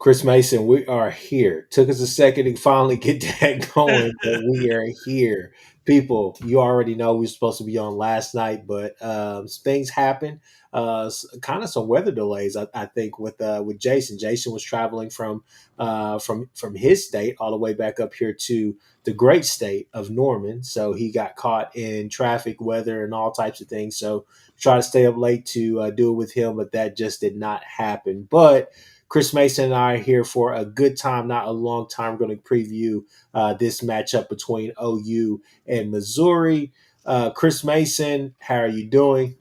Chris Mason, we are here. Took us a second to finally get that going, but we are here. People, you already know we were supposed to be on last night, but things happen. Kind of some weather delays, I think, with Jason. Jason was traveling from his state all the way back up here to the great state of Norman, so he got caught in traffic, weather, and all types of things. So try to stay up late to do it with him, but that just did not happen. But Chris Mason and I are here for a good time, not a long time. We're going to preview this matchup between OU and Missouri. Chris Mason, how are you doing?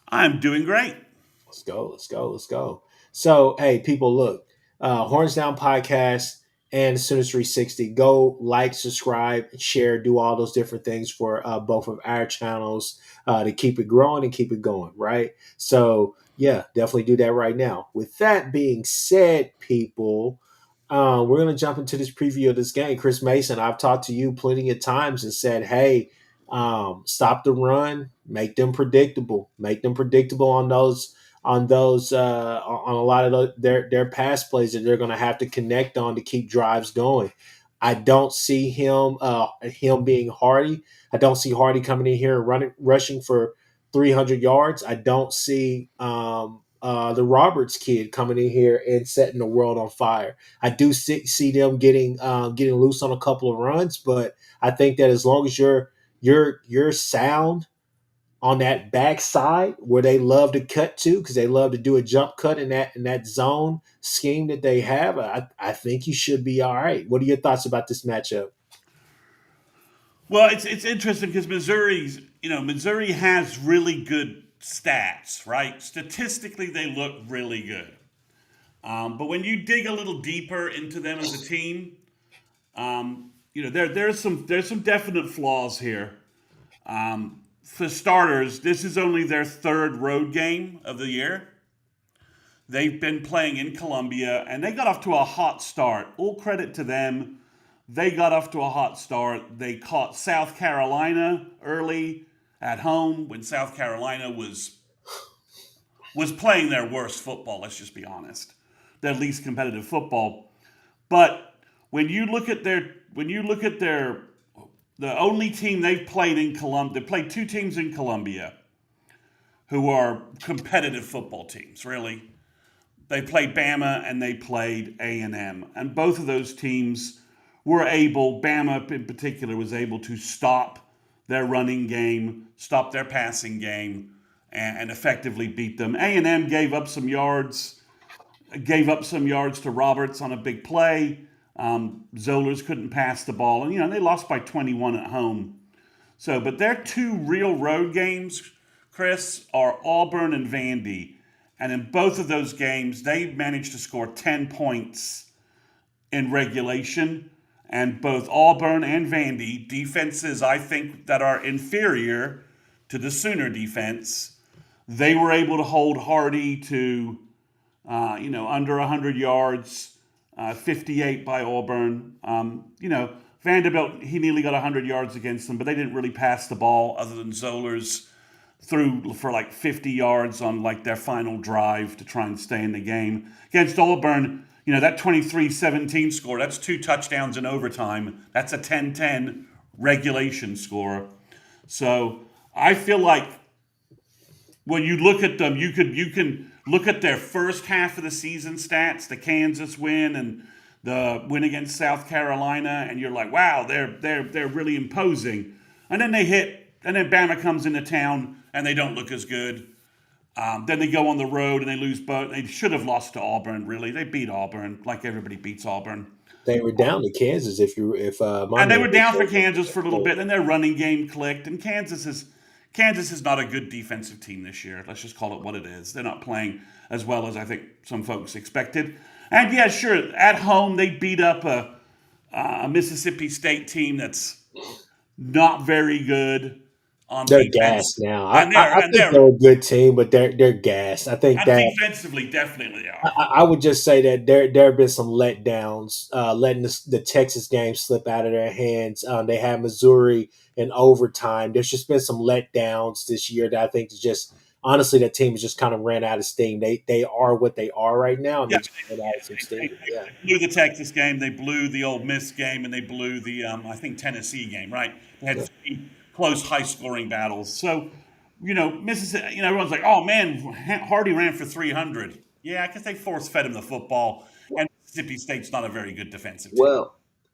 I'm doing great. Let's go. Let's go. Let's go. So, hey, people, look, Horns Down Podcast and Sooners 360. Go like, subscribe, share, do all those different things for both of our channels to keep it growing and keep it going, right? So, yeah, definitely do that right now. With that being said, people, we're going to jump into this preview of this game. Chris Mason, I've talked to you plenty of times and said, hey, stop the run, make them predictable on a lot of their pass plays that they're going to have to connect on to keep drives going. I don't see him being Hardy. I don't see Hardy coming in here and rushing for 300 yards. I don't see the Roberts kid coming in here and setting the world on fire. I do see them getting loose on a couple of runs, but I think that as long as you're sound on that backside where they love to cut to because they love to do a jump cut in that zone scheme that they have. I think you should be all right. What are your thoughts about this matchup? Well, it's interesting because Missouri has really good stats, right? Statistically, they look really good. But when you dig a little deeper into them as a team, there's some definite flaws here. For starters, this is only their third road game of the year. They've been playing in Columbia, and they got off to a hot start. All credit to them. They got off to a hot start. They caught South Carolina early at home when South Carolina was playing their worst football. Let's just be honest, their least competitive football. But when you look at their the only team they've played in Columbia, they played two teams in Columbia who are competitive football teams. Really, they played Bama and they played A&M, and both of those teams were able. Bama in particular was able to stop their running game, stop their passing game, and effectively beat them. A&M gave up some yards to Roberts on a big play. Zollers couldn't pass the ball, and they lost by 21 at home. So, but their two real road games, Chris, are Auburn and Vandy, and in both of those games, they managed to score 10 points in regulation. And both Auburn and Vandy, defenses I think that are inferior to the Sooner defense, they were able to hold Hardy to under 100 yards, 58 by Auburn. Vanderbilt, he nearly got 100 yards against them, but they didn't really pass the ball other than Zollers threw for like 50 yards on like their final drive to try and stay in the game. Against Auburn, that 23-17 score, that's two touchdowns in overtime. That's a 10-10 regulation score. So I feel like when you look at them, you can look at their first half of the season stats, the Kansas win and the win against South Carolina, and you're like, wow, they're really imposing. And then Bama comes into town and they don't look as good. Then they go on the road and they lose both. They should have lost to Auburn. Really, they beat Auburn like everybody beats Auburn. They were down to Kansas if my And they were memory down for serves. Kansas for a little bit. Then their running game clicked, and Kansas is not a good defensive team this year. Let's just call it what it is. They're not playing as well as I think some folks expected. And yeah, sure, at home they beat up a Mississippi State team that's not very good on They're gassed defense, now. I, and I, they're I and think they're they're a good team, but they're gassed. I think and that defensively definitely I, are. I I would just say that there have been some letdowns, letting the Texas game slip out of their hands. They had Missouri in overtime. There's just been some letdowns this year that I think is just honestly, that team has just kind of ran out of steam. They are what they are right now, and Yeah, they just ran out of some steam. Yeah, they blew the Texas game, they blew the Ole Miss game, and they blew the I think Tennessee game. Right? They had yeah. three close, high-scoring battles. So, Mississippi. Everyone's like, "Oh man, Hardy ran for 300." Yeah, because they force-fed him the football, and Mississippi State's not a very good defensive team.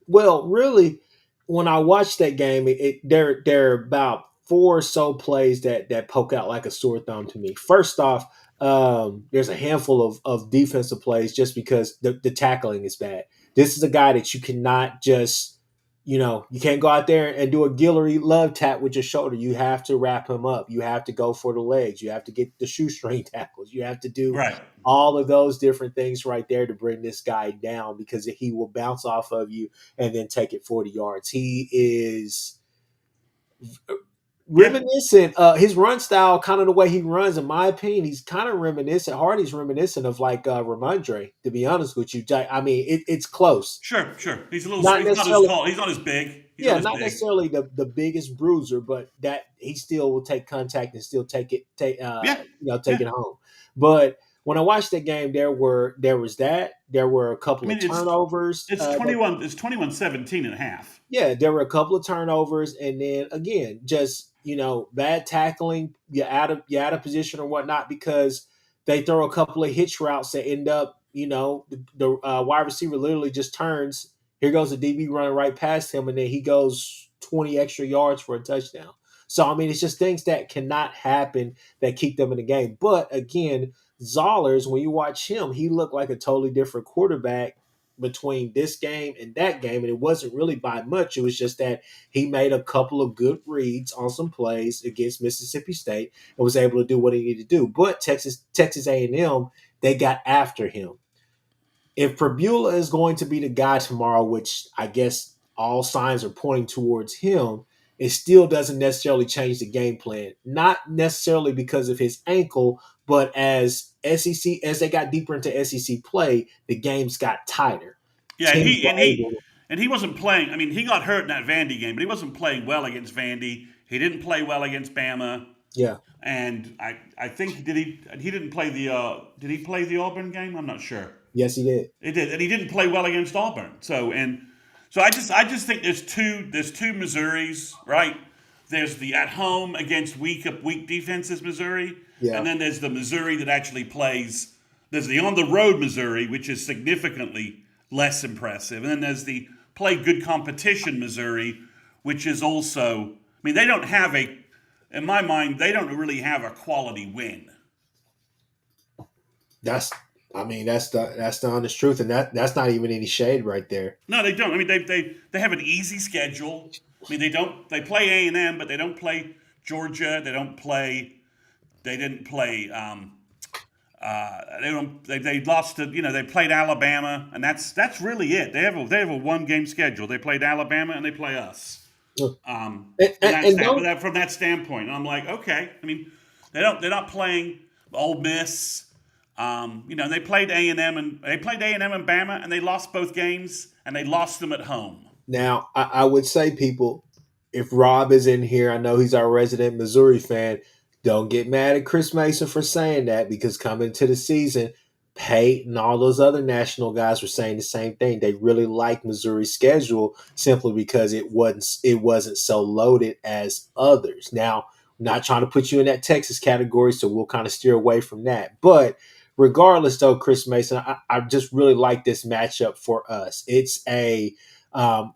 Well, really, when I watched that game, there are about four or so plays that poke out like a sore thumb to me. First off, there's a handful of defensive plays just because the tackling is bad. This is a guy that you cannot just, you can't go out there and do a Guillory love tap with your shoulder. You have to wrap him up. You have to go for the legs. You have to get the shoestring tackles. You have to do Right. all of those different things right there to bring this guy down because he will bounce off of you and then take it 40 yards. He is Yeah. reminiscent. His run style, kind of the way he runs, in my opinion, he's kind of reminiscent. Hardy's reminiscent of like Ramondre, to be honest with you. I mean, it's close. Sure. Sure. He's a little. Not He's not as necessarily, tall. He's not as big. He's not yeah, as not big. necessarily the biggest bruiser, but that he still will take contact and still Yeah. take Yeah. it home. But when I watched that game, there were a I couple of mean, it's turnovers. it's 21. It's 21-17 and a half. Yeah, there were a couple of turnovers, and then again, just bad tackling. You're out of position or whatnot because they throw a couple of hitch routes that end up, the wide receiver literally just turns. Here goes the DB running right past him, and then he goes 20 extra yards for a touchdown. So I mean, it's just things that cannot happen that keep them in the game. But again, Zollers, when you watch him, he looked like a totally different quarterback between this game and that game, and it wasn't really by much. It was just that he made a couple of good reads on some plays against Mississippi State and was able to do what he needed to do. But Texas A&M, they got after him. If Prbula is going to be the guy tomorrow, which I guess all signs are pointing towards him, it still doesn't necessarily change the game plan. Not necessarily because of his ankle, but as they got deeper into SEC play, the games got tighter. Yeah, and Teams he were and he able. and he wasn't playing. I mean, he got hurt in that Vandy game, but he wasn't playing well against Vandy. He didn't play well against Bama, Yeah, and I think he didn't play the did he play the Auburn game? I'm not sure. yes, he did. He did, and he didn't play well against Auburn. So I just think there's two Missouris, right? There's the at home against weak defenses Missouri, Yeah. and then there's the Missouri that actually plays. There's the on the road Missouri, which is significantly less impressive, and then there's the play good competition Missouri, which is also. I mean, they don't have in my mind, they don't really have a quality win. That's I mean, that's the honest truth, and that's not even any shade right there. No, they don't. I mean, they have an easy schedule. I mean, they play A&M, but they don't play Georgia. They didn't play. They don't. They lost to. They played Alabama, and that's really it. They have a 1 game schedule. They played Alabama and they play us. And, From and, that and stand, don't from that standpoint, I'm like, okay. I mean, they're not playing Ole Miss. They played A&M and Bama, and they lost both games, and they lost them at home. Now, I would say, people, if Rob is in here, I know he's our resident Missouri fan. Don't get mad at Chris Mason for saying that because coming to the season, Peyton and all those other national guys were saying the same thing. They really like Missouri's schedule simply because it wasn't so loaded as others. Now, I'm not trying to put you in that Texas category, so we'll kind of steer away from that. But regardless, though, Chris Mason, I just really like this matchup for us. It's a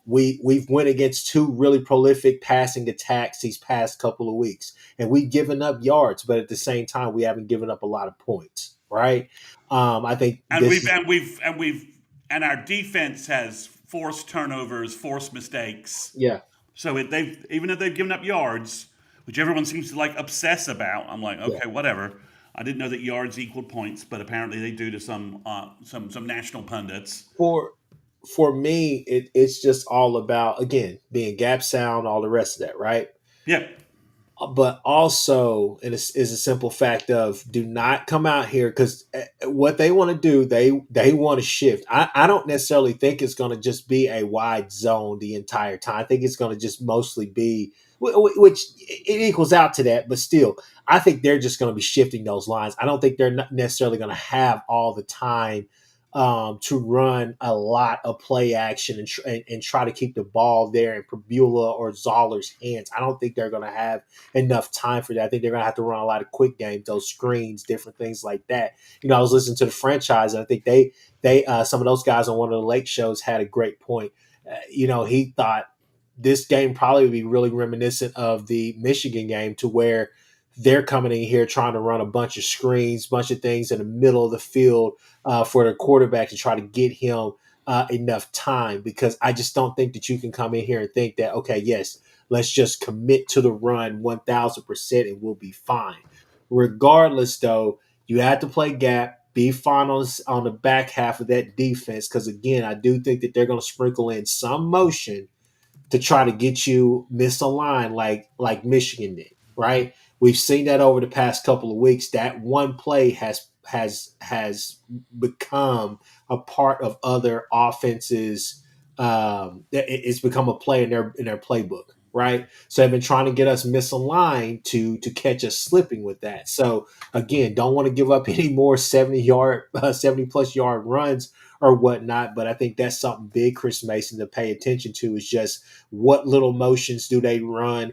we've went against two really prolific passing attacks these past couple of weeks, and we've given up yards, but at the same time, we haven't given up a lot of points, right? I think And this we've is and we've and we've and our defense has forced turnovers, forced mistakes. yeah. So they've even if they've given up yards, which everyone seems to like obsess about. I'm like, Yeah. okay, whatever. I didn't know that yards equaled points, but apparently they do to some national pundits. For me, it's just all about again being gap sound, all the rest of that, right? Yeah, but also it is a simple fact of do not come out here because what they want to do, they want to shift. I don't necessarily think it's going to just be a wide zone the entire time. I think it's going to just mostly be which it equals out to that, but still I think they're just going to be shifting those lines. I don't think they're not necessarily going to have all the time to run a lot of play action and try to keep the ball there in Pabula or Zoller's hands. I don't think they're going to have enough time for that. I think they're going to have to run a lot of quick games, those screens, different things like that. I was listening to the franchise, and I think they some of those guys on one of the late shows had a great point. He thought this game probably would be really reminiscent of the Michigan game, to where they're coming in here trying to run a bunch of screens, bunch of things in the middle of the field for the quarterback to try to get him enough time. Because I just don't think that you can come in here and think that, okay, yes, let's just commit to the run 1000% and we'll be fine. Regardless, though, you have to play gap, be fine on the back half of that defense. Because again, I do think that they're going to sprinkle in some motion to try to get you misaligned like Michigan did, right? We've seen that over the past couple of weeks. That one play has become a part of other offenses. It's become a play in their playbook, right? So they've been trying to get us misaligned to catch us slipping with that. So again, don't want to give up any more 70 plus yard runs or whatnot. But I think that's something big, Chris Mason, to pay attention to, is just what little motions do they run?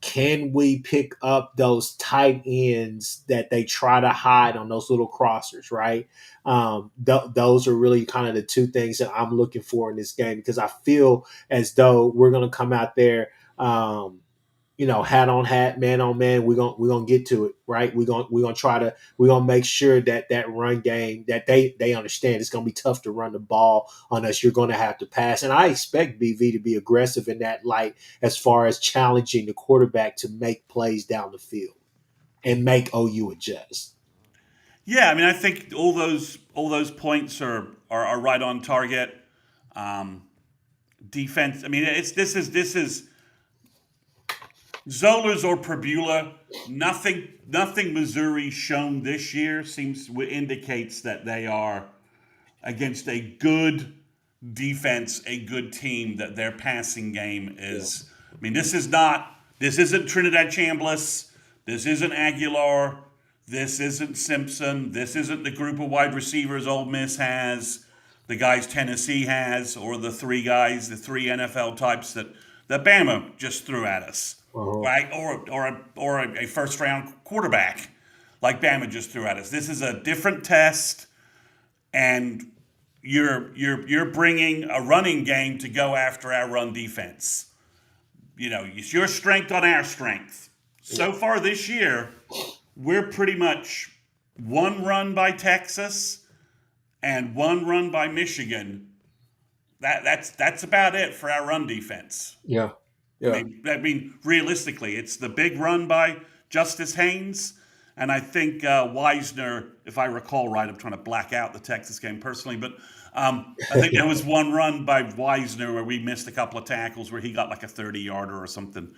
Can we pick up those tight ends that they try to hide on those little crossers, right? Those are really kind of the two things that I'm looking for in this game, because I feel as though we're going to come out there, hat on hat, man on man. We're gonna get to it, right? We're gonna make sure that run game, that they understand it's gonna be tough to run the ball on us. You're gonna have to pass, and I expect BV to be aggressive in that light as far as challenging the quarterback to make plays down the field and make OU adjust. Yeah, I mean, I think all those points are right on target. Um, Defense. I mean, this is Zollers or Prbula. Nothing Missouri's shown this year indicates that they are against a good defense, a good team. That their passing game Yeah. is. I mean, This isn't Trinidad Chambliss. This isn't Aguilar. This isn't Simpson. This isn't the group of wide receivers Ole Miss has, the guys Tennessee has, or the three NFL types that Bama just threw at us, Uh-huh. right? Or a first round quarterback like Bama just threw at us. This is a different test, and you're bringing a running game to go after our run defense. It's your strength on our strength. So far this year, we're pretty much one run by Texas and one run by Michigan. That's about it for our run defense. Yeah. I Yeah. mean, I mean, realistically, it's the big run by Justice Haynes, and I think Wisner, if I recall right, I'm trying to black out the Texas game personally, but I think there was one run by Wisner where we missed a couple of tackles where he got like a 30-yarder or something.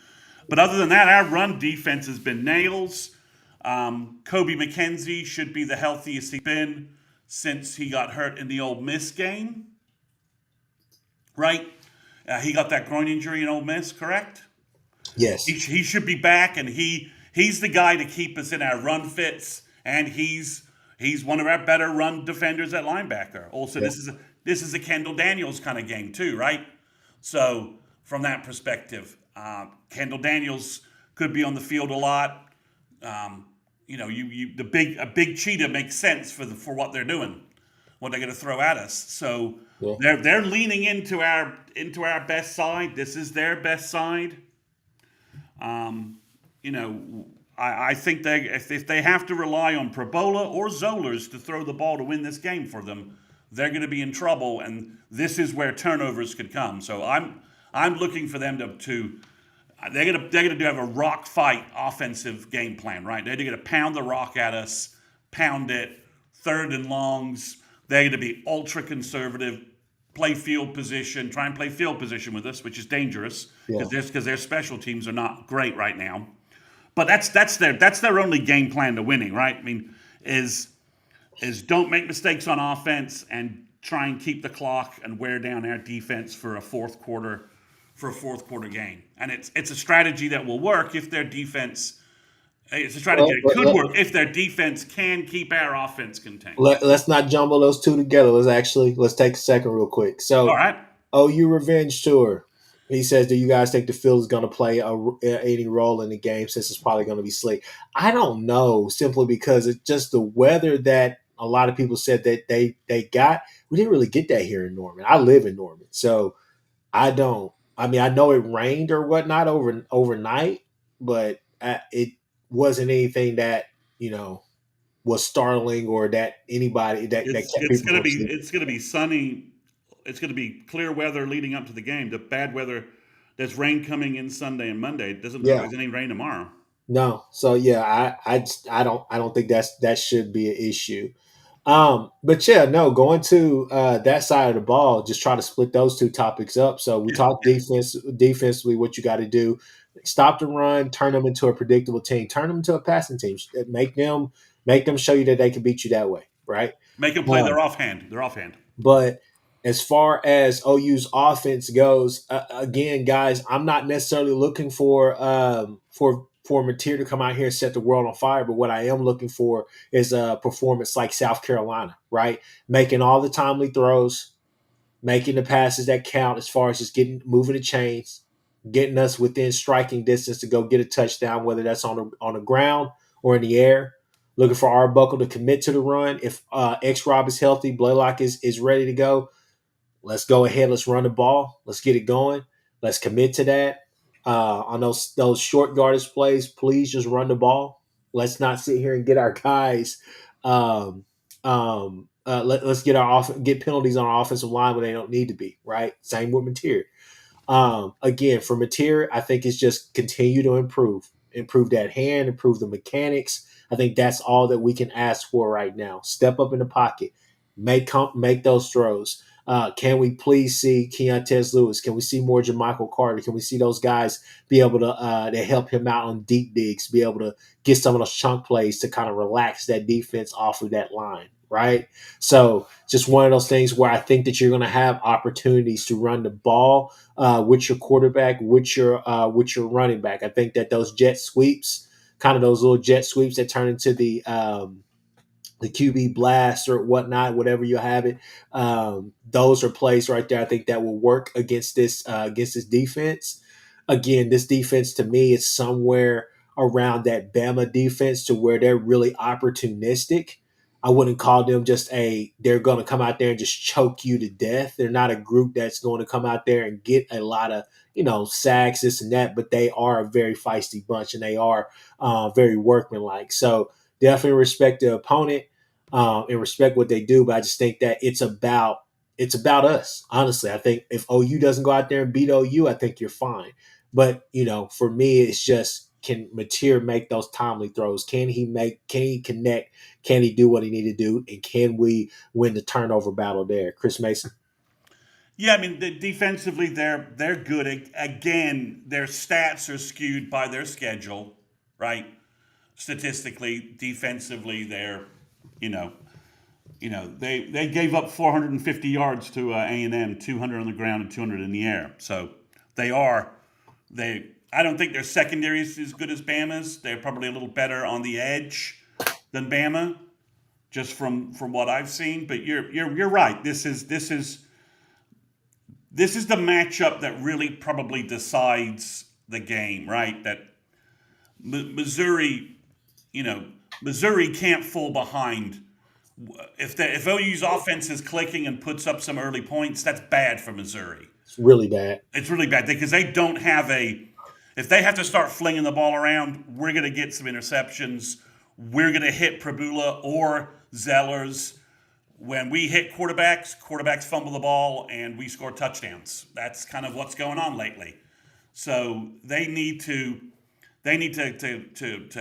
But other than that, our run defense has been nails. Kobe McKenzie should be the healthiest he's been since he got hurt in the Ole Miss game, right? He got that groin injury in Ole Miss, correct? Yes. He should be back, and he's the guy to keep us in our run fits, and he's one of our better run defenders at linebacker. Also, Yeah. this is a Kendall Daniels kind of game too, right? So from that perspective, Kendall Daniels could be on the field a lot. A big cheetah makes sense for what they're doing, what they're going to throw at us. So Yeah. they're leaning into our best side. This is their best side. I think if they have to rely on Probola or Zollers to throw the ball to win this game for them, they're going to be in trouble, and this is where turnovers could come. So I'm looking for them to they're gonna have a rock fight offensive game plan, right? They're gonna pound the rock at us, pound it, third and longs. They're gonna be ultra conservative, play field position, try and play field position with us, which is dangerous Yeah. because their special teams are not great right now. But that's their only game plan to winning, right? I mean, is is don't make mistakes on offense and try and keep the clock and wear down our defense for a fourth quarter game. And it's a strategy that will work if their defense. It's a strategy Well, that could work if their defense can keep our offense contained. let's not jumble those two together. Let's take a second real quick. All So, right. OU Revenge Tour. He says, "Do you guys think the field is going to play any role in the game since it's probably going to be slick?" I don't know, simply because it's just the weather that a lot of people said that they got. We didn't really get that here in Norman. I live in Norman, so I don't. I mean, I know it rained or whatnot overnight, but it wasn't anything that you know was startling or that anybody that It's kept it's people gonna from be sleeping. it's gonna be sunny. It's gonna be clear weather leading up to the game. The bad weather, there's rain coming in Sunday and Monday. It doesn't look like Yeah, there's any rain tomorrow. no. So yeah, I don't think that should be an issue. But yeah, no, going to that side of the ball, just try to split those two topics up. So we talk defensively, what you got to do, stop the run, turn them into a predictable team, turn them into a passing team, make them show you that they can beat you that way, right? Make them play Um, their offhand. Their offhand. but as far as OU's offense goes, again, guys, I'm not necessarily looking for Mateer to come out here and set the world on fire. But what I am looking for is a performance like South Carolina, right? Making all the timely throws, making the passes that count as far as just getting moving the chains, getting us within striking distance to go get a touchdown, whether that's on the ground or in the air. Looking for Arbuckle to commit to the run. If X Rob is healthy, Blaylock is ready to go. Let's go ahead. Let's run the ball. Let's get it going. Let's commit to that. On those short yardage plays, please just run the ball. Let's not sit here and get our guys. Let's get penalties on our offensive line when they don't need to be. Right. Same with Mateer. Again, for Mateer, I think it's just continue to improve that hand, improve the mechanics. I think that's all that we can ask for right now. Step up in the pocket, make those throws. Can we please see Keontez Lewis? Can we see more Jermichael Carter? Can we see those guys be able to help him out on deep digs, be able to get some of those chunk plays to kind of relax that defense off of that line, right? So just one of those things where I think that you're going to have opportunities to run the ball with your quarterback, with your running back. I think that those jet sweeps, kind of those little jet sweeps that turn into the QB blast or whatnot, whatever you have it. Those are plays right there. I think that will work against this defense. Again, this defense to me is somewhere around that Bama defense to where they're really opportunistic. I wouldn't call them they're going to come out there and just choke you to death. They're not a group that's going to come out there and get a lot of, sacks, this and that, but they are a very feisty bunch and they are very workmanlike. So definitely respect the opponent and respect what they do. But I just think that it's about us. Honestly, I think if OU doesn't go out there and beat OU, I think you're fine. But for me, it's just can Mateer make those timely throws? Can he connect? Can he do what he need to do? And can we win the turnover battle there? Chris Mason. Yeah, I mean, defensively, they're good. Again, their stats are skewed by their schedule, right? Statistically, defensively, you know, they gave up 450 yards to A&M, 200 on the ground and 200 in the air. So they are they. I don't think their secondary is as good as Bama's. They're probably a little better on the edge than Bama, just from what I've seen. But you're right. This is the matchup that really probably decides the game, right? That Missouri, you know, Missouri can't fall behind. If OU's offense is clicking and puts up some early points, that's bad for Missouri. It's really bad. It's really bad because they don't have a. If they have to start flinging the ball around, we're going to get some interceptions. We're going to hit Prabula or Zellers. When we hit quarterbacks fumble the ball and we score touchdowns. That's kind of what's going on lately. So they need to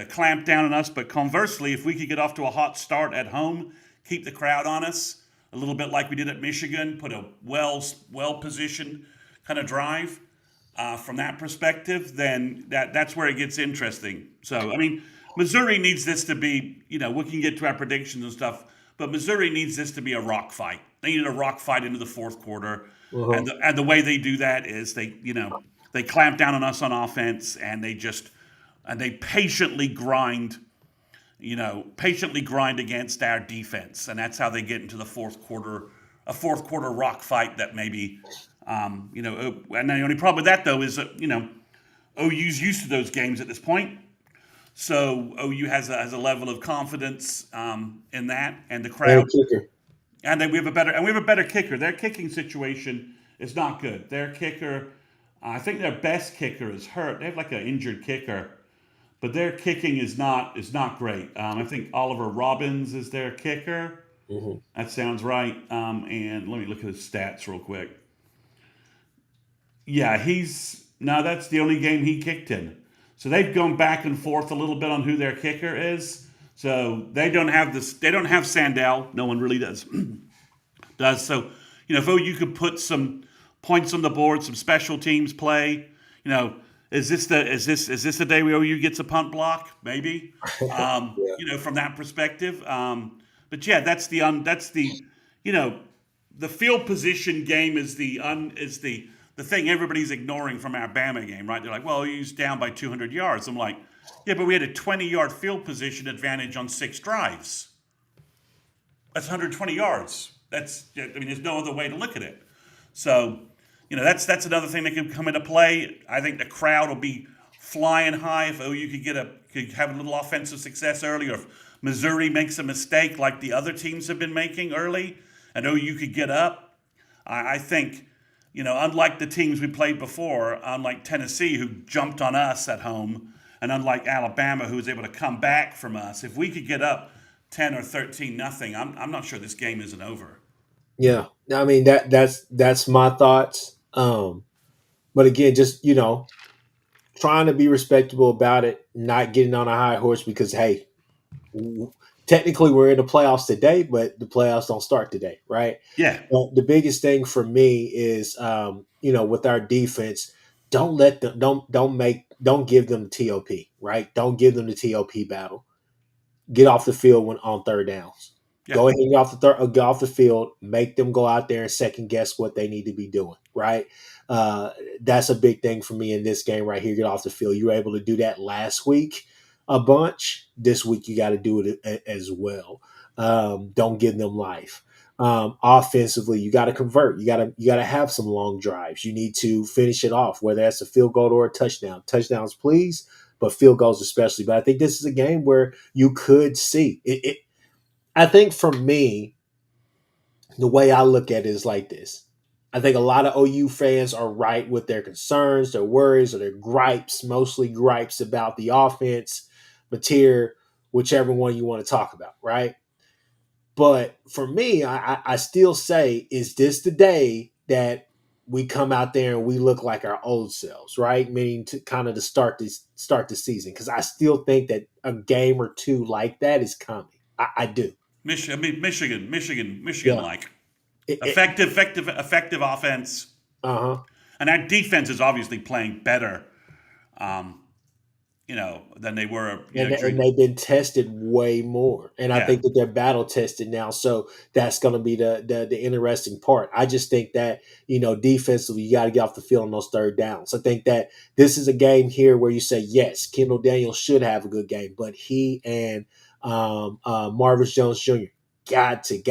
clamp down on us. But conversely, if we could get off to a hot start at home, keep the crowd on us a little bit like we did at Michigan, put a well positioned kind of drive. from that perspective, then that's where it gets interesting. So, I mean, Missouri needs this to be, we can get to our predictions and stuff, but Missouri needs this to be a rock fight. They need a rock fight into the fourth quarter, Uh-huh. and the way they do that is they clamp down on us on offense, and they patiently grind against our defense, and that's how they get into the fourth quarter, a fourth quarter rock fight that maybe, and the only problem with that though is that OU's used to those games at this point, so OU has a level of confidence in that, and the And a crowd, kicker. and then we have a better kicker. Their kicking situation is not good. Their kicker, I think their best kicker is hurt. They have like an injured kicker, but their kicking is not great. I think Oliver Robbins is their kicker. Hmm. That sounds right. And let me look at his stats real quick. Yeah, he's no, that's the only game he kicked in. So they've gone back and forth a little bit on who their kicker is. So they don't have this. They don't have Sandell. No one really does. Does so. If OU could put some points on the board, some special teams play. You know, is this the day where OU gets a punt block? Maybe. Yeah. From that perspective. But yeah, that's the you know the field position game is the thing everybody's ignoring from our Bama game, right? They're like, well, he's down by 200 yards. I'm like, yeah, but we had a 20-yard field position advantage on 6 drives. That's 120 yards. There's no other way to look at it. So, that's another thing that could come into play. I think the crowd will be flying high if OU could have a little offensive success early, or if Missouri makes a mistake like the other teams have been making early, and OU could get up. I think, unlike the teams we played before, unlike Tennessee who jumped on us at home, and unlike Alabama who was able to come back from us, if we could get up 10 or 13 nothing, I'm not sure this game isn't over. Yeah. I mean that's my thoughts. But again, just trying to be respectable about it, not getting on a high horse because hey, technically we're in the playoffs today, but the playoffs don't start today, right? Yeah, But the biggest thing for me is, with our defense, don't let them, don't give them the TOP, right? Don't give them the TOP battle. Get off the field when on third downs. yeah. Go ahead and get off the field. Make them go out there and second guess what they need to be doing, right? That's a big thing for me in this game right here. Get off the field. You were able to do that last week a bunch. This week you got to do it as well. Don't give them life. Offensively, you got to convert. You got to have some long drives. You need to finish it off, whether that's a field goal or a touchdown. Touchdowns, please, but field goals especially. But I think this is a game where you could see it. I think for me, the way I look at it is like this. I think a lot of OU fans are right with their concerns, their worries, or their gripes, mostly gripes about the offense, material, whichever one you want to talk about, right? But for me, I still say, is this the day that we come out there and we look like our old selves, right? Meaning to kind of to start the season, because I still think that a game or two like that is coming. I do. Michigan, Yeah. like It, effective offense, uh-huh. and our defense is obviously playing better, um, than they were, And during. they've been tested way more, and I Yeah, think that they're battle tested now. So that's going to be the interesting part. I just think that defensively, you got to get off the field on those third downs. I think that this is a game here where you say yes, Kendall Daniels should have a good game, but he and Marvin Jones Jr. got to be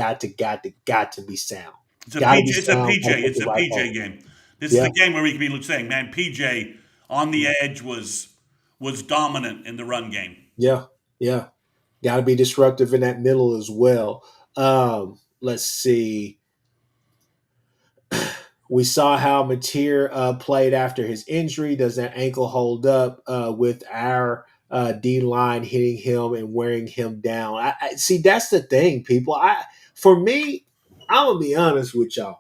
sound. it's a Got to be PJ. It's a sound. Got to PJ. put It's the a right PJ ball. game. This is Yeah. the game where we could be saying, man, PJ on the edge was dominant in the run game. Yeah. Yeah. Got to be disruptive in that middle as well. Let's see. We saw how Mateer played after his injury. Does that ankle hold up with our D line hitting him and wearing him down? I see. That's the thing, people. For me, I'm gonna be honest with y'all.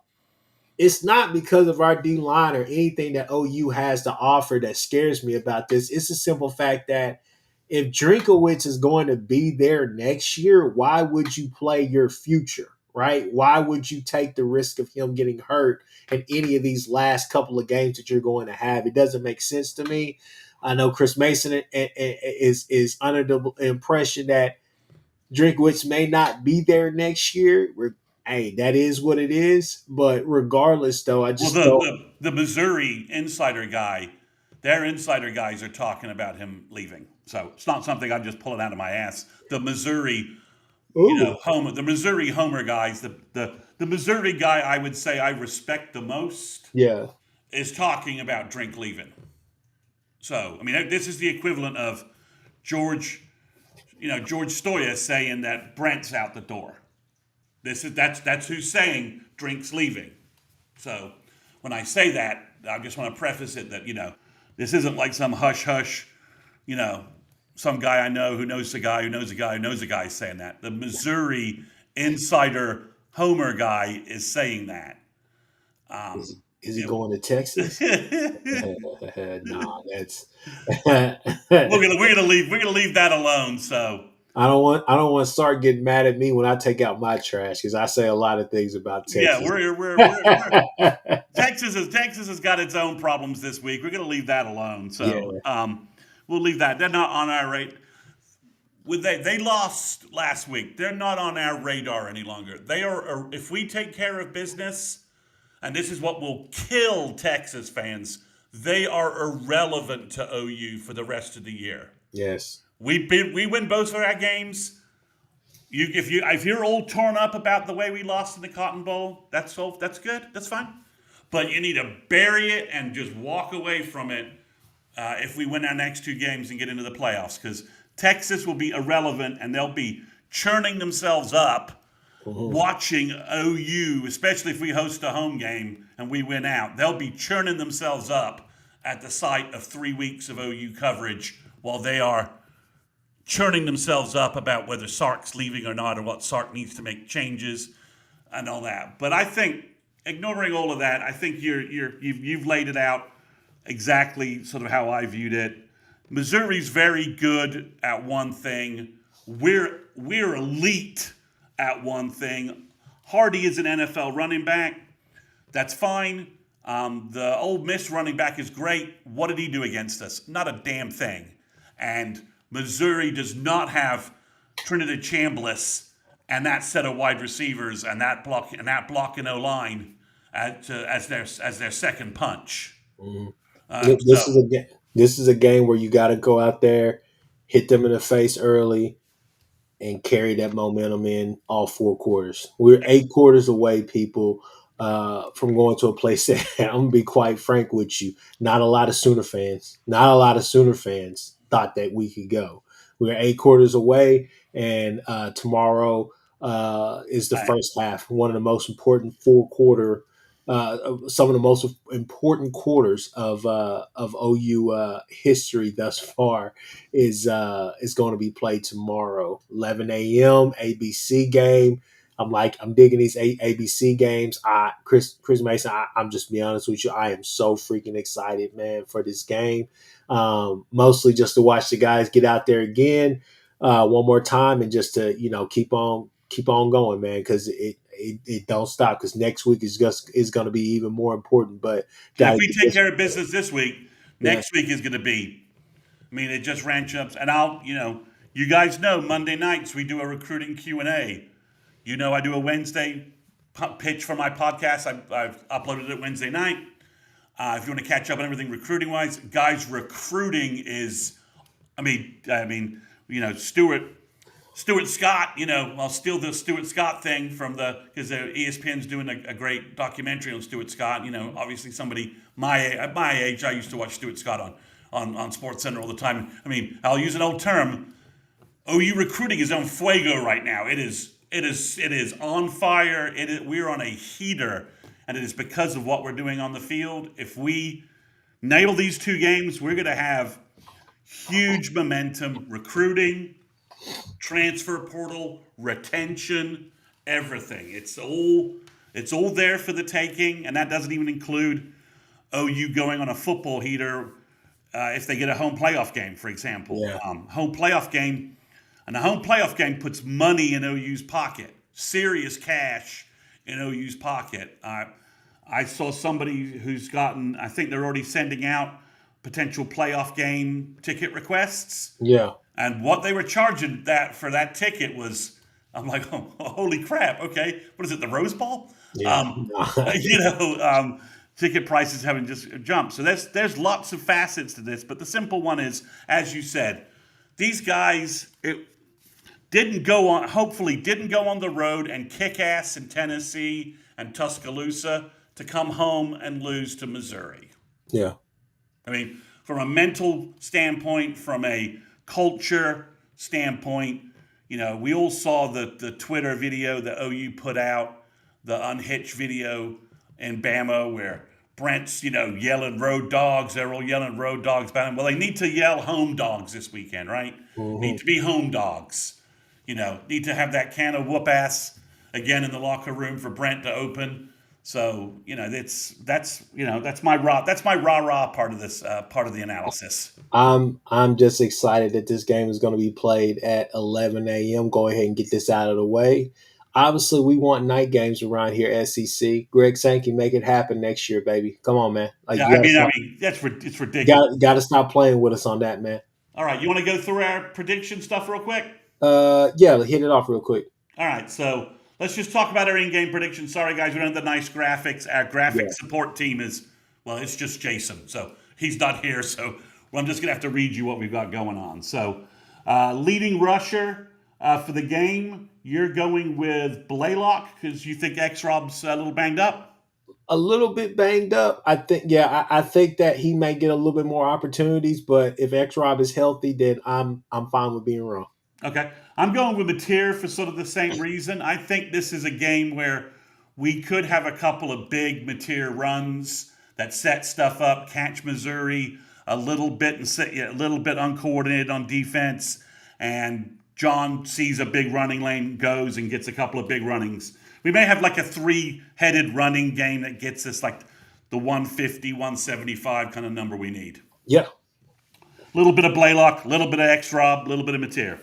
It's not because of our D line or anything that OU has to offer that scares me about this. It's a simple fact that if Drinkowitz is going to be there next year, why would you play your future? right? Why would you take the risk of him getting hurt in any of these last couple of games that you're going to have? It doesn't make sense to me. I know Chris Mason is under the impression that Drinkwitz may not be there next year. Hey, that is what it is. But regardless, though, I Well, just don't. the Missouri insider guy, their insider guys are talking about him leaving. So it's not something I'm just pulling out of my ass. The Missouri, Ooh, the Missouri Homer guys, the Missouri guy I would say I respect the most yeah, is talking about Drink leaving. So I mean, this is the equivalent of George, George Stoya saying that Brent's out the door. That's who's saying Drink's leaving. So when I say that, I just want to preface it that this isn't like some hush hush, you know, some guy I know who knows the guy who knows the guy who knows the guy is saying that. The Missouri insider Homer guy is saying that. is he You going to Texas? know, Nah, that's. we're gonna leave that alone. So I don't want to start getting mad at me when I take out my trash because I say a lot of things about yeah, Texas. we're Texas has got its own problems this week. We're gonna leave that alone. So Yeah, we'll leave that. They're not on our rate. They lost last week. They're not on our radar any longer. They are. If we take care of business, and this is what will kill Texas fans, they are irrelevant to OU for the rest of the year. yes, We win both of our games. If you're all torn up about the way we lost in the Cotton Bowl, that's good. That's fine. But you need to bury it and just walk away from it if we win our next two games and get into the playoffs. Because Texas will be irrelevant and they'll be churning themselves up watching OU, especially if we host a home game and we win out. They'll be churning themselves up at the sight of 3 weeks of OU coverage while they are churning themselves up about whether Sark's leaving or not, or what Sark needs to make changes and all that. But I think, ignoring all of that, I think you've laid it out exactly sort of how I viewed it. Missouri's very good at one thing. We're elite at one thing. Hardy is an NFL running back. That's fine. The Ole Miss running back is great. What did he do against us? Not a damn thing. And Missouri does not have Trinidad Chambliss and that set of wide receivers and that block and O line as their second punch. mhm. So This is a game where you got to go out there, hit them in the face early, and carry that momentum in all 4 quarters. We're 8 quarters away, people, from going to a place that I'm gonna be quite frank with you. Not a lot of Sooner fans thought that we could go. We're 8 quarters away, and tomorrow is the I, first half. One of the most important 4 quarter. Some of the most important quarters of OU history thus far is going to be played tomorrow, 11 a.m. ABC game. I'm digging these ABC games. Chris Mason. I'm just be honest with you. I am so freaking excited, man, for this game. Mostly just to watch the guys get out there again one more time and just to keep on going, man, because it don't stop. Because next week is going to be even more important. But and got if to we get take this. care of business this week, Yeah, next week is going to be. I mean, it just ranch ups, and you guys know Monday nights we do a recruiting Q&A. I do a Wednesday pitch for my podcast. I've uploaded it Wednesday night. If you want to catch up on everything recruiting wise, guys, recruiting is, Stuart Scott. I'll steal the Stuart Scott thing from because ESPN's doing a great documentary on Stuart Scott. Obviously somebody at my age, I used to watch Stuart Scott on Sports Center all the time. I mean, I'll use an old term. OU recruiting is on fuego right now. It is on fire. We're on a heater, and it is because of what we're doing on the field. If we nail these 2 games, we're going to have huge momentum recruiting, transfer portal, retention, everything. It's all there for the taking, and that doesn't even include OU going on a football heater if they get a home playoff game, for example. yeah, Home playoff game, and a home playoff game puts money in OU's pocket. serious cash in OU's pocket. I saw somebody who's gotten, I think they're already sending out potential playoff game ticket requests. Yeah. And what they were charging that for that ticket was, I'm like, oh, holy crap. Okay. What is it? The Rose Bowl? Yeah. Um, you know, ticket prices haven't just jumped. So there's lots of facets to this, but the simple one is, as you said, these guys didn't go on. Hopefully, didn't go on the road and kick ass in Tennessee and Tuscaloosa to come home and lose to Missouri. Yeah. I mean, from a mental standpoint, from a culture standpoint, we all saw the Twitter video that OU put out, the unhitched video in Bama where Brent's, yelling road dogs. They're all yelling road dogs about him. Well, they need to yell home dogs this weekend, right? Need to be home dogs. Need to have that can of whoop ass again in the locker room for Brent to open. So that's my rah part of this part of the analysis. I'm just excited that this game is going to be played at 11 a.m. Go ahead and get this out of the way. Obviously, we want night games around here, SEC. Greg Sankey, make it happen next year, baby. Come on, man. Like, Yeah, I mean, it's ridiculous. Got to stop playing with us on that, man. All right, you want to go through our prediction stuff real quick? Yeah, hit it off real quick. All right, so let's just talk about our in-game predictions. Sorry, guys, we don't have the nice graphics. Our graphic support team it's just Jason. So he's not here, so I'm just going to have to read you what we've got going on. So leading rusher for the game, you're going with Blaylock because you think X-Rob's a little banged up? A little bit banged up. I think, I think that he may get a little bit more opportunities, but if X-Rob is healthy, then I'm fine with being wrong. Okay. I'm going with Mateer for sort of the same reason. I think this is a game where we could have a couple of big Mateer runs that set stuff up, catch Missouri a little bit uncoordinated on defense, and John sees a big running lane, goes and gets a couple of big runnings. We may have like a three-headed running game that gets us like the 150, 175 kind of number we need. Yeah. A little bit of Blaylock, a little bit of X-Rob, a little bit of Mateer.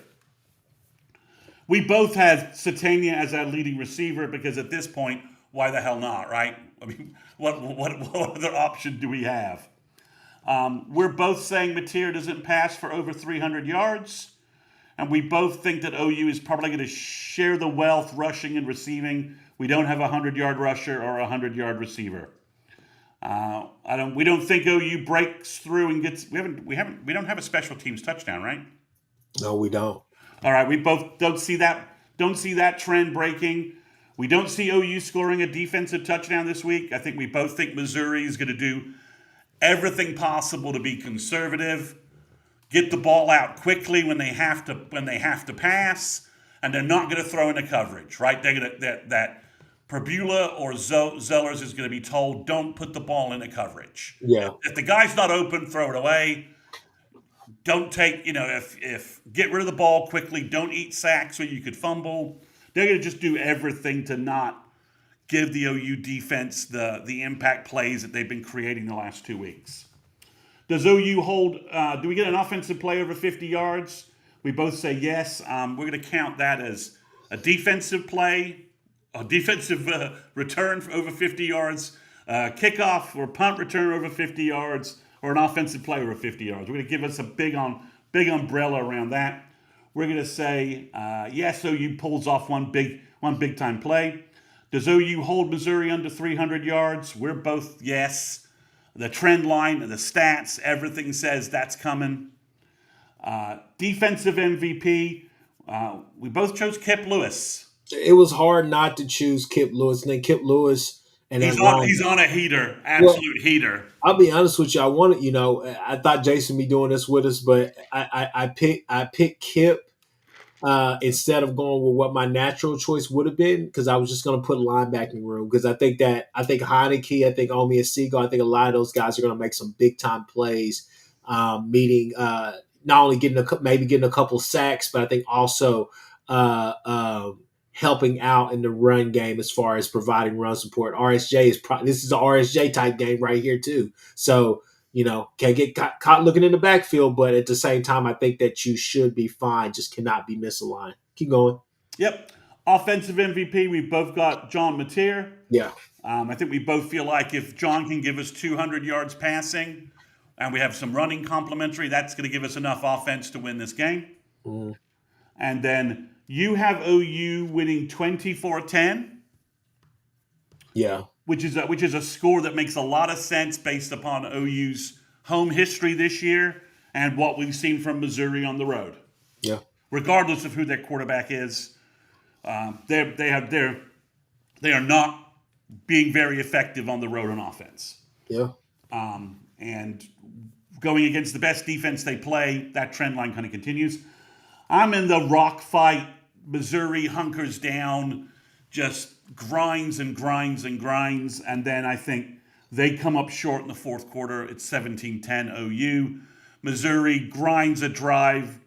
We both have Satania as our leading receiver because at this point, why the hell not, right? I mean, what other option do we have? We're both saying Mateer doesn't pass for over 300 yards. And we both think that OU is probably going to share the wealth rushing and receiving. We don't have a 100-yard rusher or a 100-yard receiver. We don't think OU breaks through and gets. We don't have a special teams touchdown, right? No, we don't. All right, we both don't see that trend breaking. We don't see OU scoring a defensive touchdown this week. I think we both think Missouri is going to do everything possible to be conservative, get the ball out quickly when they have to pass, and they're not going to throw into coverage, right? They're going to that Perbula or Zellers is going to be told, don't put the ball into coverage. Yeah. If the guy's not open, throw it away. Don't take, if get rid of the ball quickly. Don't eat sacks where you could fumble. They're going to just do everything to not give the OU defense the impact plays that they've been creating the last 2 weeks. Does OU hold? Do we get an offensive play over 50 yards? We both say yes. We're going to count that as a defensive play, a defensive return for over 50 yards, kickoff or punt return over 50 yards, or an offensive play over 50 yards. We're going to give us a big umbrella around that. We're going to say yes. OU pulls off one big time play. Does OU hold Missouri under 300 yards? We're both yes. The trend line, the stats, everything says that's coming. Defensive MVP, we both chose Kip Lewis. It was hard not to choose Kip Lewis. And then Kip Lewis, and he's on a heater, absolute heater. I'll be honest with you. I thought Jason be doing this with us, but I picked Kip instead of going with what my natural choice would have been, because I was just going to put linebacking room, because I think Heineke, I think Omi Asigo, I think a lot of those guys are going to make some big time plays, meaning not only getting a couple sacks, but I think also helping out in the run game as far as providing run support. RSJ this is an RSJ type game right here too. So, can't get caught looking in the backfield, but at the same time, I think that you should be fine. Just cannot be misaligned. Keep going. Yep. Offensive MVP, we've both got John Mateer. Yeah. I think we both feel like if John can give us 200 yards passing and we have some running complementary, that's going to give us enough offense to win this game. Mm, And then you have OU winning 24-10, yeah. which is a score that makes a lot of sense based upon OU's home history this year and what we've seen from Missouri on the road. Yeah. Regardless of who their quarterback is, they are not being very effective on the road on offense. Yeah. And going against the best defense they play, that trend line kind of continues. I'm in the rock fight. Missouri hunkers down, just grinds and grinds and grinds. And then I think they come up short in the fourth quarter. It's 17-10 OU. Missouri grinds a drive,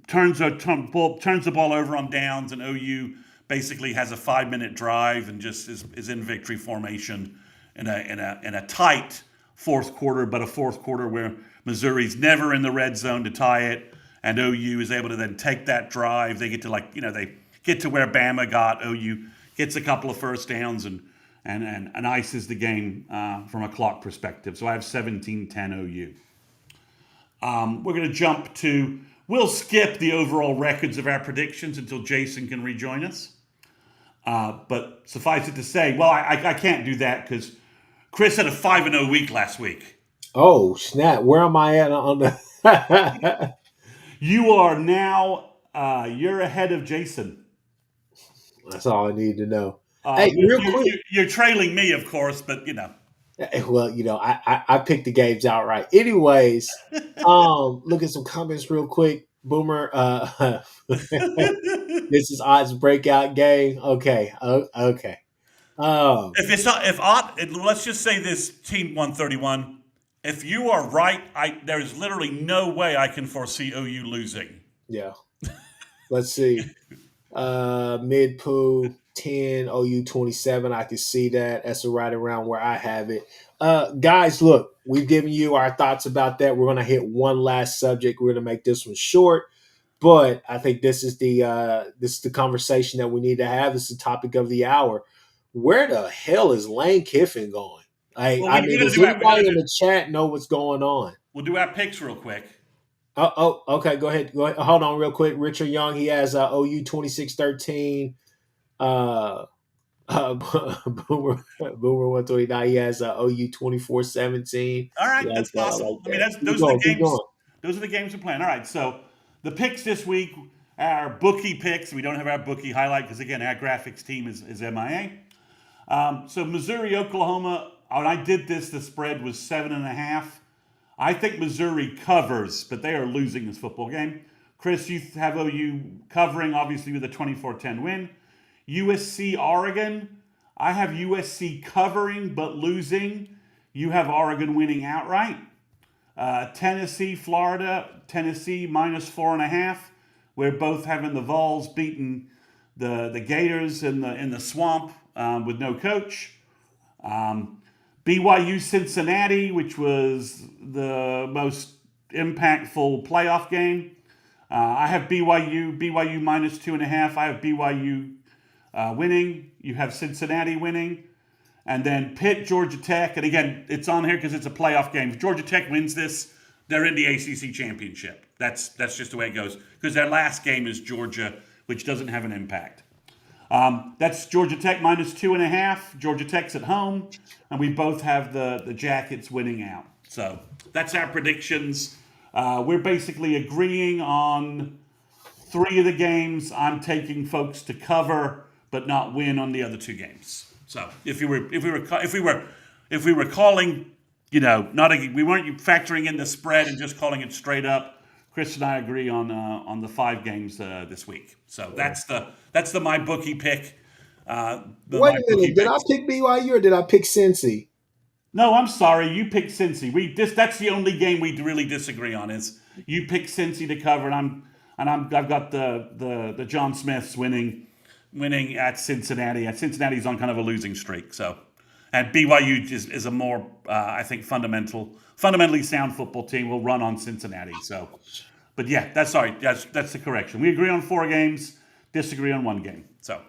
turns the ball over on downs, and OU basically has a 5-minute drive and just is in victory formation in a tight fourth quarter, but a fourth quarter where Missouri's never in the red zone to tie it, and OU is able to then take that drive. They get to they get to where Bama got. OU gets a couple of first downs and ices the game from a clock perspective. So I have 17-10 OU. We're going to jump to. We'll skip the overall records of our predictions until Jason can rejoin us. But suffice it to say, well, I can't do that because Chris had a 5-0 week last week. Oh, snap. Where am I at on the. You are now, you're ahead of Jason. That's all I need to know. Hey, real quick. You're trailing me, of course, but Well, I picked the games outright. Anyways, look at some comments real quick. Boomer, this is Odd's breakout game. Okay, okay. Let's just say this team 131. If you are right, there's literally no way I can foresee OU losing. Yeah. Let's see. Mid poo 10, OU 27. I can see that. That's right around where I have it. Guys, look, we've given you our thoughts about that. We're going to hit one last subject. We're going to make this one short, but I think this is the conversation that we need to have. This is the topic of the hour. Where the hell is Lane Kiffin going? Does anybody in the chat know what's going on? We'll do our picks real quick. Oh, okay. Go ahead. Hold on real quick. Richard Young, he has OU 26-13. Boomer 129, he has OU 24-17. All right, that's possible. Those are the games. Those are the games we're playing. All right, so the picks this week, our bookie picks. We don't have our bookie highlight because again, our graphics team is MIA. So Missouri, Oklahoma. When I did this, the spread was 7.5. I think Missouri covers, but they are losing this football game. Chris, you have OU covering, obviously, with a 24-10 win. USC, Oregon. I have USC covering, but losing. You have Oregon winning outright. Tennessee, Florida. Tennessee minus 4.5. We're both having the Vols beating the Gators in the swamp with no coach. BYU Cincinnati, which was the most impactful playoff game. I have BYU minus 2.5. I have BYU winning. You have Cincinnati winning. And then Pitt, Georgia Tech. And again, it's on here because it's a playoff game. If Georgia Tech wins this, they're in the ACC championship. That's just the way it goes. Because their last game is Georgia, which doesn't have an impact. That's Georgia Tech minus 2.5. Georgia Tech's at home. And we both have the Jackets winning out. So that's our predictions. We're basically agreeing on 3 of the games. I'm taking folks to cover, but not win on the other 2 games. So if we were calling, we weren't factoring in the spread and just calling it straight up. Chris and I agree on the 5 games this week. So that's the my bookie pick. Wait a minute, did I pick BYU or did I pick Cincy? No, I'm sorry. You picked Cincy. That's the only game we really disagree on. Is you picked Cincy to cover, and I've got the John Smiths winning at Cincinnati. Cincinnati's on kind of a losing streak. So, and BYU is a more I think fundamentally sound football team. Will run on Cincinnati. So, but yeah, that's the correction. We agree on 4 games. disagree on one game. So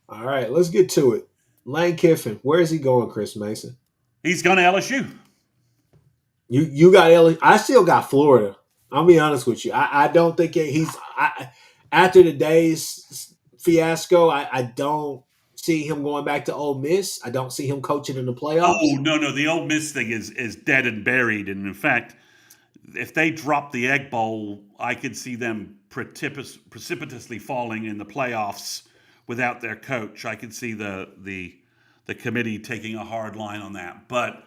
All right, let's get to it. Lane Kiffin, where is he going, Chris Mason? he's going to LSU. You got LSU. I still got Florida. I'll be honest with you. I don't think after the day's fiasco. I don't see him going back to Ole Miss. I don't see him coaching in the Oh playoffs. no, the Ole Miss thing is dead and buried. And in fact, if they drop the Egg Bowl, I could see them precipitously falling in the playoffs without their coach. I could see the committee taking a hard line on that. But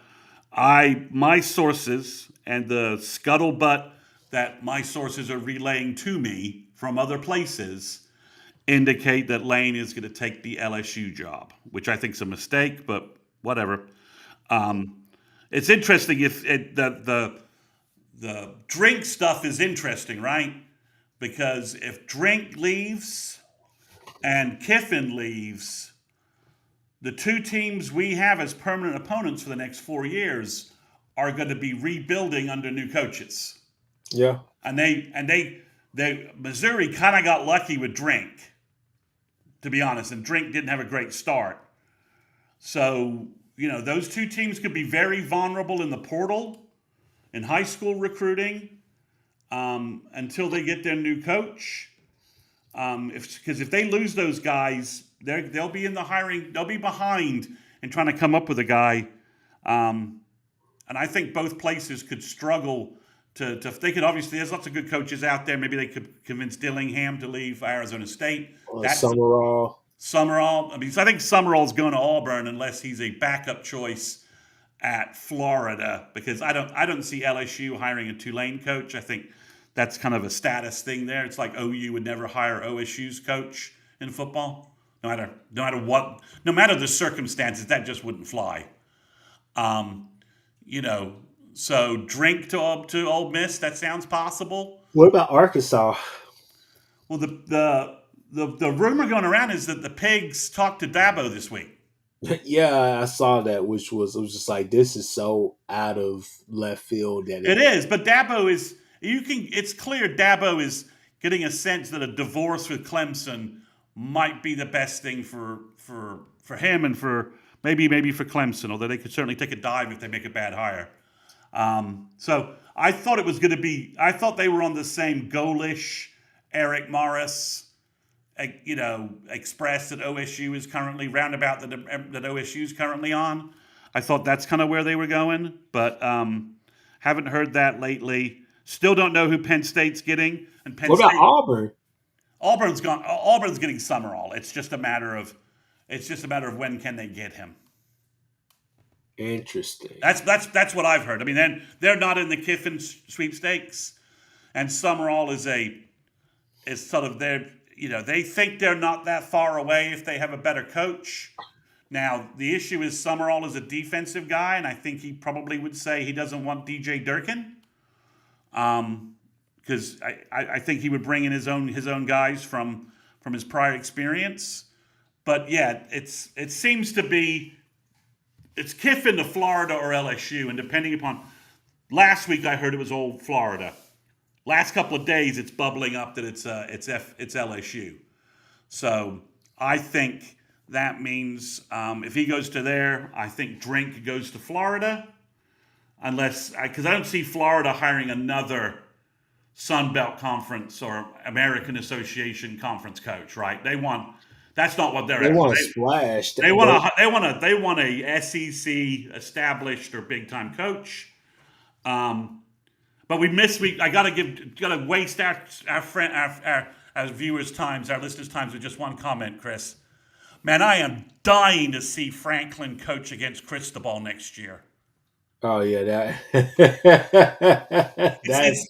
my sources and the scuttlebutt that my sources are relaying to me from other places indicate that Lane is going to take the LSU job, which I think is a mistake, but whatever. It's interesting if the Drink stuff is interesting, right? Because if Drink leaves and Kiffin leaves, the two teams we have as permanent opponents for the next 4 years are going to be rebuilding under new coaches. Yeah. And Missouri kind of got lucky with Drink, to be honest, and Drink didn't have a great start. So, those two teams could be very vulnerable in the portal, in high school recruiting, until they get their new coach. Because if they lose those guys, they'll be in the hiring. They'll be behind in trying to come up with a guy. And I think both places could struggle to. They could obviously. There's lots of good coaches out there. Maybe they could convince Dillingham to leave Arizona State. Summerall. I mean, so I think Summerall's going to Auburn unless he's a backup choice at Florida, because I don't see LSU hiring a Tulane coach. I think that's kind of a status thing there. It's like OU would never hire OSU's coach in football, no matter the circumstances. That just wouldn't fly. So Drink to Ole Miss. That sounds possible. What about Arkansas? Well, the rumor going around is that the Pigs talked to Dabo this week. Yeah, I saw that, it was just like, this is so out of left field that it is. But Dabo is it's clear Dabo is getting a sense that a divorce with Clemson might be the best thing for him and for maybe for Clemson, although they could certainly take a dive if they make a bad hire. So I thought it was going to be. I thought they were on the same goalish Eric Morris, express that OSU is currently roundabout that OSU is currently on. I thought that's kind of where they were going, but haven't heard that lately. Still don't know who Penn State's getting. And what about Auburn? Auburn's gone. Auburn's getting Summerall. It's just a matter of when can they get him. Interesting. That's what I've heard. I mean, they're not in the Kiffin sweepstakes, and Summerall is sort of their. They think they're not that far away if they have a better coach. Now, the issue is Summerall is a defensive guy, and I think he probably would say he doesn't want DJ Durkin, because I think he would bring in his own guys from his prior experience. But yeah, it seems to be it's Kiffin to Florida or LSU, and depending upon. Last week I heard it was all Florida. Last couple of days, it's bubbling up that it's LSU. So I think that means if he goes to there, I think Drink goes to Florida, because I don't see Florida hiring another Sun Belt Conference or American Association Conference coach, right? That's not what they're. They want to splash. They want a SEC established or big time coach. But I gotta waste our viewers' times, our listeners' times with just one comment, Chris. Man, I am dying to see Franklin coach against Cristobal next year. Oh yeah,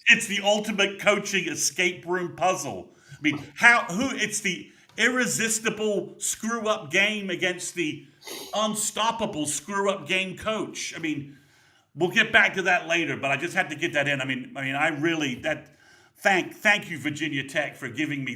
it's the ultimate coaching escape room puzzle. I mean, it's the irresistible screw up game against the unstoppable screw up game coach. I mean. We'll get back to that later, but I just had to get that in. I mean, I really thank you, Virginia Tech, for giving me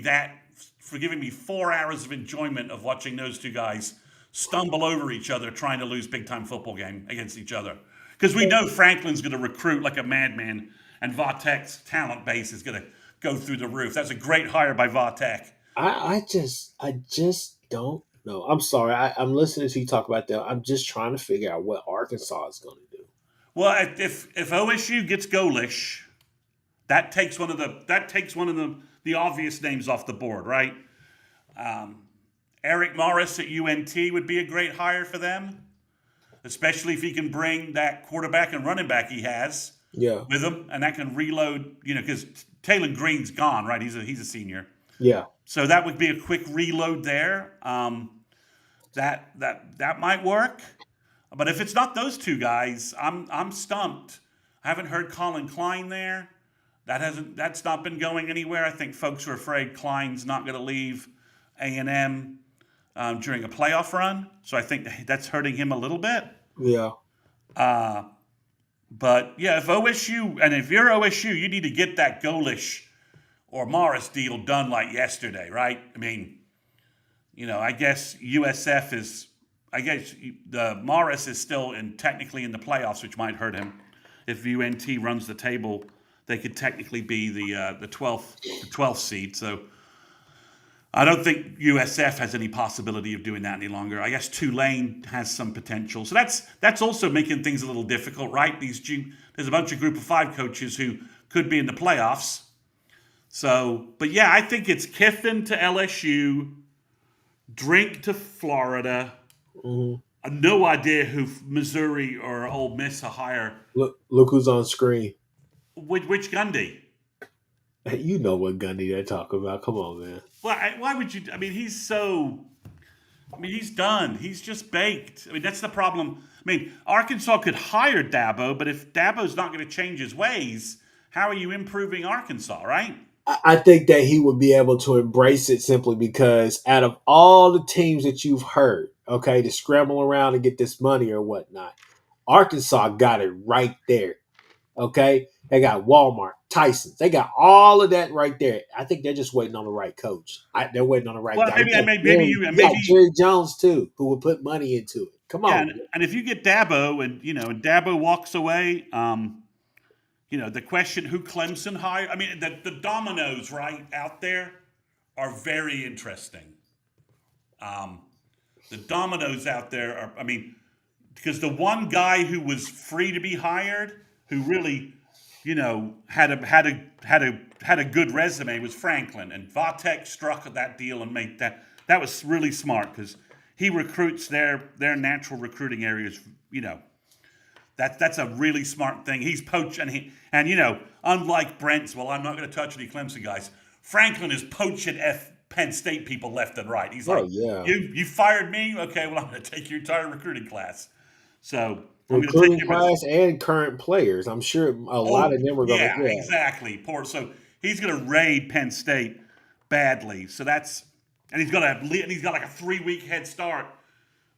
4 hours of enjoyment of watching those two guys stumble over each other trying to lose big time football game against each other. Because we know Franklin's going to recruit like a madman, and Va Tech's talent base is going to go through the roof. That's a great hire by Va Tech. I just don't know. I'm sorry. I'm listening to you talk about that. I'm just trying to figure out what Arkansas is going to do. Well, if OSU gets Golish, that takes one of the obvious names off the board, right? Um, Eric Morris at UNT would be a great hire for them, especially if he can bring that quarterback and running back he has Yeah, with him, and that can reload. Because Taylor Green's gone, right? He's a senior, yeah. so that would be a quick reload there. That might work. But if it's not those two guys, I'm stumped. I haven't heard Colin Klein there. That's not been going anywhere. I think folks are afraid Klein's not going to leave A&M during a playoff run, so I think that's hurting him a little bit. Yeah. Uh, but yeah, if you're OSU, you need to get that Golish or Morris deal done like yesterday, right? I mean, I guess USF is. I guess the Morris is still technically in the playoffs, which might hurt him. If UNT runs the table, they could technically be the 12th seed. So I don't think USF has any possibility of doing that any longer. I guess Tulane has some potential. So that's also making things a little difficult, right? There's a bunch of Group of Five coaches who could be in the playoffs. So, but yeah, I think it's Kiffin to LSU, Drink to Florida. Hmm. No idea who Missouri or Ole Miss will hire. Look who's on screen. Which Gundy? You know what Gundy they're talking about. Come on, man. Why would you? I mean, he's so. I mean, he's done. He's just baked. I mean, that's the problem. I mean, Arkansas could hire Dabo, but if Dabo's not going to change his ways, how are you improving Arkansas, right? I think that he would be able to embrace it simply because out of all the teams that you've heard, okay, to scramble around and get this money or whatnot, Arkansas got it right there. Okay, they got Walmart, Tyson's, they got all of that right there. I think they're just waiting on the right coach. They're waiting on the right Well, guy. You got maybe Jerry Jones too, who will put money into it. Come yeah, on, and if you get Dabo and Dabo walks away, the question who Clemson hired. I mean, the dominoes right out there are very interesting. Um, the dominoes out there are. I mean, because the one guy who was free to be hired, who really, had a good resume was Franklin, and Vatek struck that deal and made that. That was really smart because he recruits their natural recruiting areas. That's a really smart thing. He's poached, and unlike Brent's, well, I'm not going to touch any Clemson guys. Franklin is poaching Penn State people left and right. He's oh like, yeah, you fired me, okay? Well, I'm going to take your entire recruiting class. So I'm going to take recruiting him as class and current players. I'm sure a lot oh of them are going to. yeah, Yeah, exactly. Poor. So he's going to raid Penn State badly. So he's got like a 3 week head start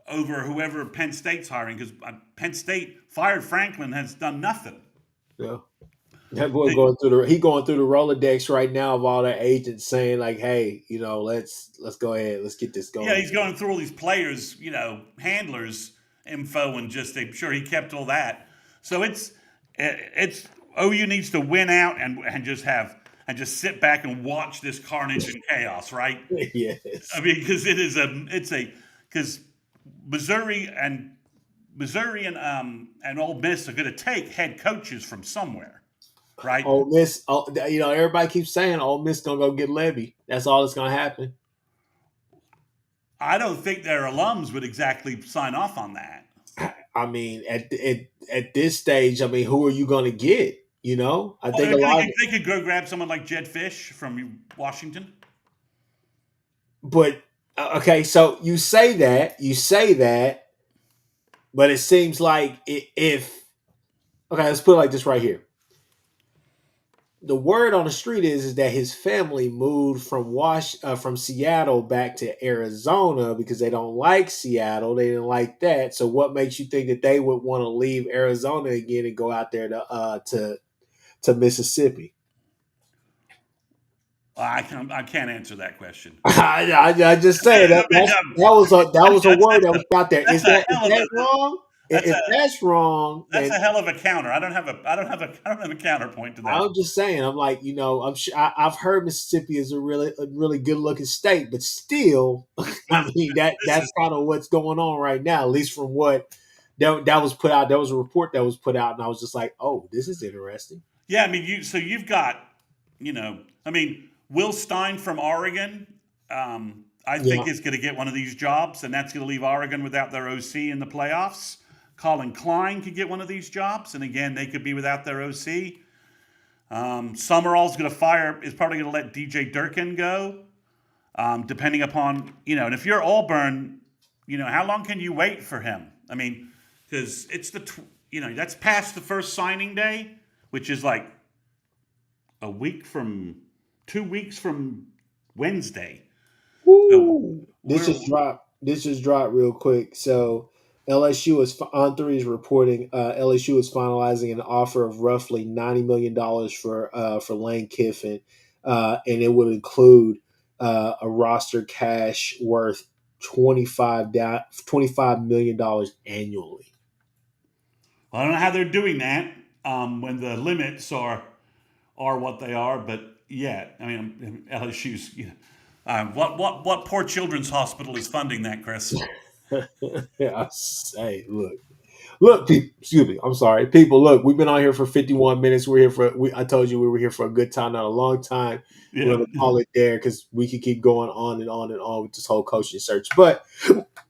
over whoever Penn State's hiring because Penn State fired Franklin has done nothing. yeah. That boy going through the Rolodex right now of all the agents saying like, "Hey, let's go ahead, let's get this Yeah, going." he's going through all these players, handlers info, and just I'm sure he kept all that. So it's OU needs to win out and just sit back and watch this carnage and chaos, right? Yes. I mean, because because Missouri and and Ole Miss are going to take head coaches from somewhere, right? Ole Miss, everybody keeps saying Ole Miss gonna go get Levy. That's all that's gonna happen. I don't think their alums would exactly sign off on that. I mean, at this stage, I mean, who are you gonna get? I Well, think a lot. they could go grab someone like Jed Fish from Washington. But okay, so you say that, but it seems like if okay, let's put it like this right here. The word on the street is that his family moved from Seattle back to Arizona because they don't like Seattle. They didn't like that. So what makes you think that they would want to leave Arizona again and go out there to Mississippi? I can't answer that question. I just say that I mean, that was a word that was out there. that's Is a that hell of a wrong? That's a If that's wrong, that's then a hell of a counter. I don't have a counterpoint to that. I'm just saying. I'm like, I'm sure I've heard Mississippi is a really good looking state, but still, I mean This is that's kind of what's going on right now. At least from what that was put out. There was a report that was put out, and I was just like, oh, this is interesting. yeah. I mean, you've got I mean, Will Stein from Oregon. I Yeah, think is going to get one of these jobs, and that's going to leave Oregon without their OC in the playoffs. Colin Klein could get one of these jobs, and again, they could be without their OC. Summerall's going to is probably going to let DJ Durkin go, depending upon, and if you're Auburn, how long can you wait for him? I mean, because that's past the first signing day, which is like 2 weeks from Wednesday. So woo. This we're, just dropped. This just dropped real quick. So LSU is on three is reporting. LSU is finalizing an offer of roughly $90 million for Lane Kiffin, and it would include a roster cash worth 25 million dollars annually. I don't know how they're doing that when the limits are what they are, but yeah, I mean, LSU's. What poor children's hospital is funding that, Chris? Yeah, hey, look, people. Excuse me. I'm sorry, people. Look, we've been on here for 51 minutes. We're here for. I told you we were here for a good time, not a long time. We're Yeah, gonna call it there because we could keep going on and on and on with this whole coaching search. But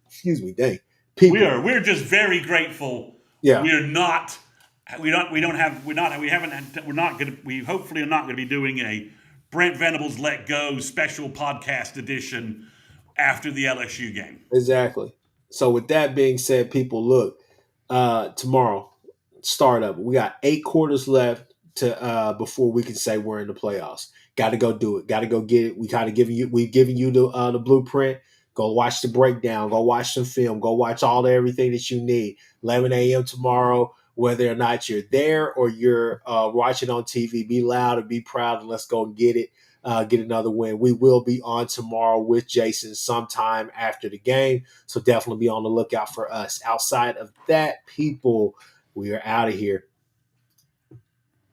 excuse me, dang people. we're just very grateful. Yeah, We're not. We don't have. We're not. We haven't. We're not going to. We hopefully are not going to be doing a Brent Venables Let Go special podcast edition after the LSU game. exactly. So with that being said, people, look. Tomorrow, startup. We got 8 quarters left to before we can say we're in the playoffs. Got to go do it. Got to go get it. We kind of giving you. We've given you the blueprint. Go watch the breakdown. Go watch some film. Go watch all the everything that you need. 11 a.m. tomorrow. Whether or not you're there or you're watching on TV, be loud and be proud, and let's go and get it. Get another win. We will be on tomorrow with Jason sometime after the game. So definitely be on the lookout for us. Outside of that, people, we are out of here.